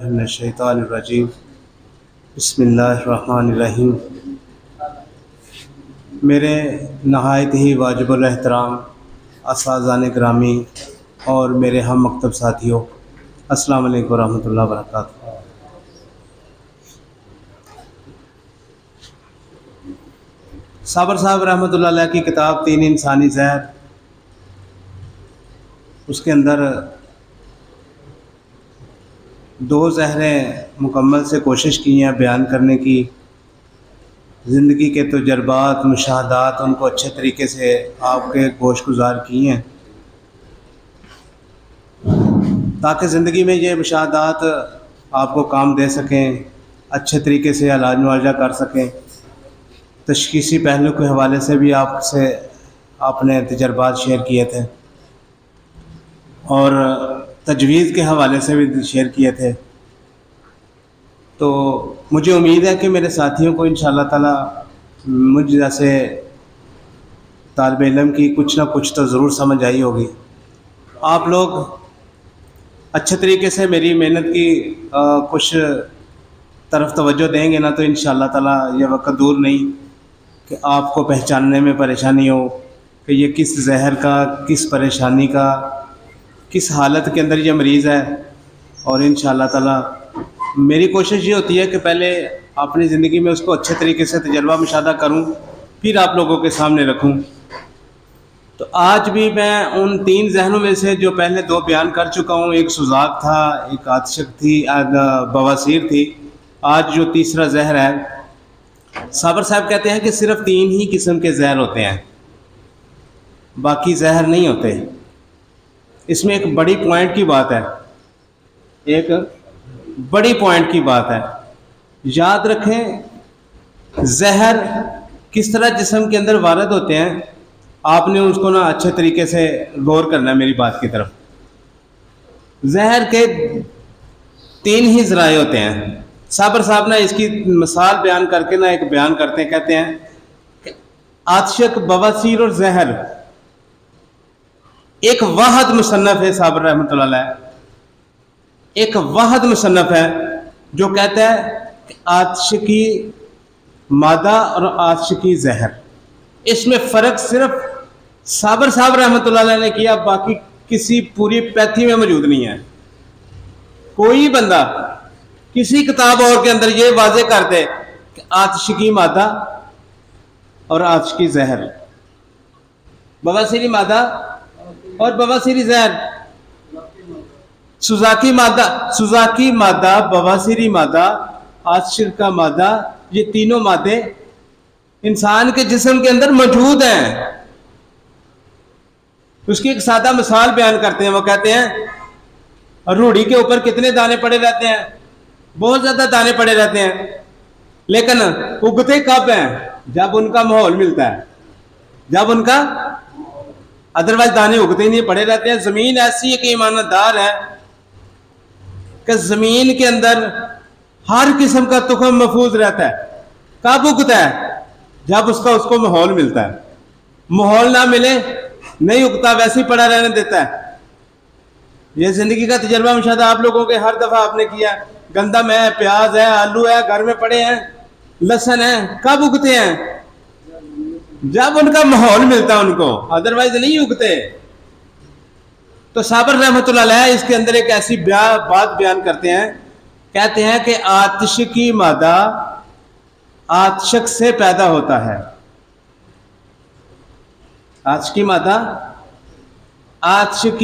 मिनश्शैतानिर्रजीम। बिस्मिल्लाहिर्रहमानिर्रहीम। मेरे नहायत ही वाजिबुल एहतराम असाज़ान ग्रामी और मेरे हम मकतब साथियों, अस्सलाम वालेकुम रहमतुल्लाहि व बरकातुहू। साबर साहब रहमतुल्लाह अलैह की किताब तीन इंसानी ज़हर, उसके अंदर दो ज़हरें मुकम्मल से कोशिश की हैं बयान करने की, ज़िंदगी के तजुर्बात मुशाहदात उनको अच्छे तरीके से आपके गोश गुजार किए हैं ताकि ज़िंदगी में ये मुशाहदात आपको काम दे सकें, अच्छे तरीके से इलाज मुआवजा कर सकें। तशख़ीसी पहलू के हवाले से भी आपसे आपने तजुर्बात शेयर किए थे और तजवीज़ के हवाले से भी शेयर किए थे। तो मुझे उम्मीद है कि मेरे साथियों को इंशाअल्लाह ताला मुझ जैसे तालिब इल्म की कुछ ना कुछ तो ज़रूर समझ आई होगी। आप लोग अच्छे तरीके से मेरी मेहनत की कुछ तरफ तवज्जो देंगे ना तो इंशाअल्लाह ताला ये वक्त दूर नहीं कि आपको पहचानने में परेशानी हो कि ये किस जहर का, किस परेशानी का, किस हालत के अंदर ये मरीज़ है। और इंशाअल्लाह ताला मेरी कोशिश ये होती है कि पहले अपनी ज़िंदगी में उसको अच्छे तरीके से तजर्बा मुशाहदा करूं, फिर आप लोगों के सामने रखूं। तो आज भी मैं उन तीन जहनों में से जो पहले दो बयान कर चुका हूं, एक सुजाक था, एक आतशक थी, बवासीर थी। आज जो तीसरा जहर है, साबर साहब कहते हैं कि सिर्फ तीन ही किस्म के जहर होते हैं, बाकी जहर नहीं होते। इसमें एक बड़ी पॉइंट की बात है, एक बड़ी पॉइंट की बात है। याद रखें जहर किस तरह जिस्म के अंदर वारद होते हैं, आपने उसको ना अच्छे तरीके से गौर करना है मेरी बात की तरफ। जहर के तीन ही ज़राए होते हैं। साबर साहब ना इसकी मिसाल बयान करके ना एक बयान करते हैं, कहते हैं कि आतशक, बवासीर और जहर एक वाहद मुसन्नफ है। साबर रहमतुल्लाह अलैह एक वाहद मुसन्नफ है जो कहता है कि आतशकी मादा और आतशकी जहर, इसमें फ़र्क सिर्फ साबर साहब रहमतुल्लाह अलैह ने किया, बाकी किसी पूरी पैथी में मौजूद नहीं है। कोई बंदा किसी किताब और के अंदर ये वाज़े कर दे कि आतशकी मादा और आतशकी जहर, बवासीरी मादा और बवासीरी जहर, सुजाकी मादा, बवासीरी मादा, आतशक का मादा, ये तीनों मादे इंसान के जिस्म के अंदर मौजूद हैं। उसकी एक सादा मिसाल बयान करते हैं। वो कहते हैं रूढ़ी के ऊपर कितने दाने पड़े रहते हैं? बहुत ज्यादा दाने पड़े रहते हैं, लेकिन उगते कब हैं? जब उनका माहौल मिलता है, जब उनका, अदरवाइज दाने उगते ही नहीं, पड़े रहते हैं। जमीन ऐसी एक ईमानदार है कि जमीन के अंदर हर किस्म का तुखम महफूज रहता है। कब उगता है? जब उसको माहौल मिलता है। माहौल ना मिले नहीं उगता, वैसे ही पड़ा रहने देता है। यह जिंदगी का तजर्बा मुशाहदा आप लोगों के हर दफा आपने किया। गंदम है, प्याज है, आलू है, घर में पड़े हैं, लहसुन है, कब उगते हैं? जब उनका माहौल मिलता है उनको, अदरवाइज नहीं उगते। तो साबर रहमतुल्लाह अलैह इसके अंदर एक ऐसी बात बयान करते हैं, कहते हैं कि आतशकी मादा आतशक से पैदा होता है। आतशकी मादा आतशक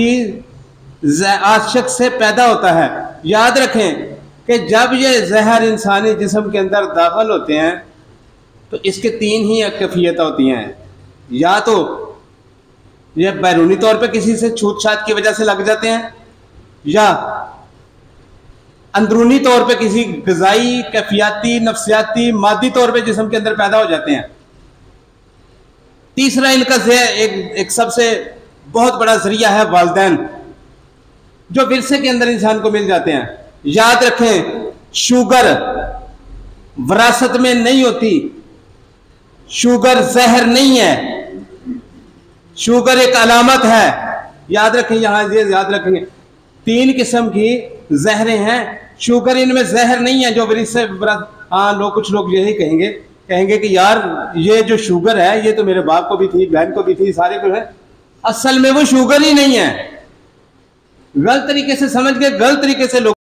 से पैदा होता है। याद रखें कि जब ये जहर इंसानी जिस्म के अंदर दाखिल होते हैं तो इसके तीन ही कैफियत होती हैं। या तो ये बैरूनी तौर पे किसी से छूत छात की वजह से लग जाते हैं, या अंदरूनी तौर पे किसी ग़िज़ाई, कैफियाती, नफ्सियाती, मादी तौर पे जिस्म के अंदर पैदा हो जाते हैं। तीसरा इनका एक सबसे बहुत बड़ा जरिया है वालिदैन, जो विरसे के अंदर इंसान को मिल जाते हैं। याद रखें शुगर विरासत में नहीं होती, शुगर जहर नहीं है, शुगर एक अलामत है। याद रखें, यहां ये याद रखेंगे 3 किस्म की जहरें हैं। शुगर इनमें जहर नहीं है जो विरिश से हाँ, कुछ लोग यही कहेंगे कि यार ये जो शुगर है ये तो मेरे बाप को भी थी, बहन को भी थी, सारे को है। असल में वो शुगर ही नहीं है। गलत तरीके से समझ के गलत तरीके से लोग